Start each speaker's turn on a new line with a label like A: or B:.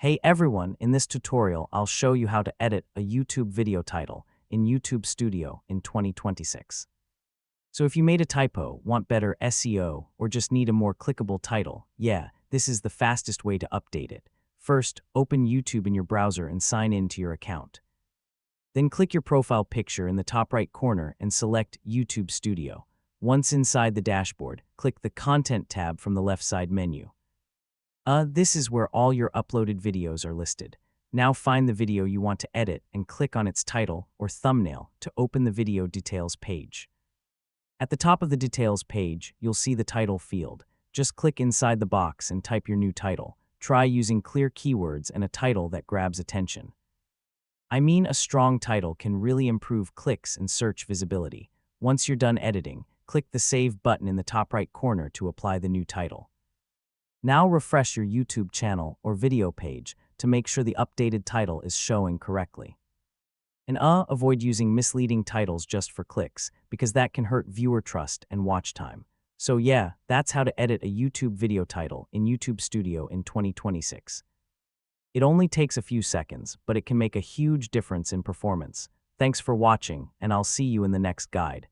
A: Hey everyone, in this tutorial I'll show you how to edit a YouTube video title in YouTube Studio in 2026. So if you made a typo, want better SEO, or just need a more clickable title, yeah, this is the fastest way to update it. First, open YouTube in your browser and sign in to your account. Then click your profile picture in the top right corner and select YouTube Studio. Once inside the dashboard, click the Content tab from the left side menu. This is where all your uploaded videos are listed. Now find the video you want to edit and click on its title or thumbnail to open the video details page. At the top of the details page, you'll see the title field. Just click inside the box and type your new title. Try using clear keywords and a title that grabs attention. I mean, a strong title can really improve clicks and search visibility. Once you're done editing, click the Save button in the top right corner to apply the new title. Now refresh your YouTube channel or video page to make sure the updated title is showing correctly. And avoid using misleading titles just for clicks, because that can hurt viewer trust and watch time. So yeah, that's how to edit a YouTube video title in YouTube Studio in 2026. It only takes a few seconds, but it can make a huge difference in performance. Thanks for watching, and I'll see you in the next guide.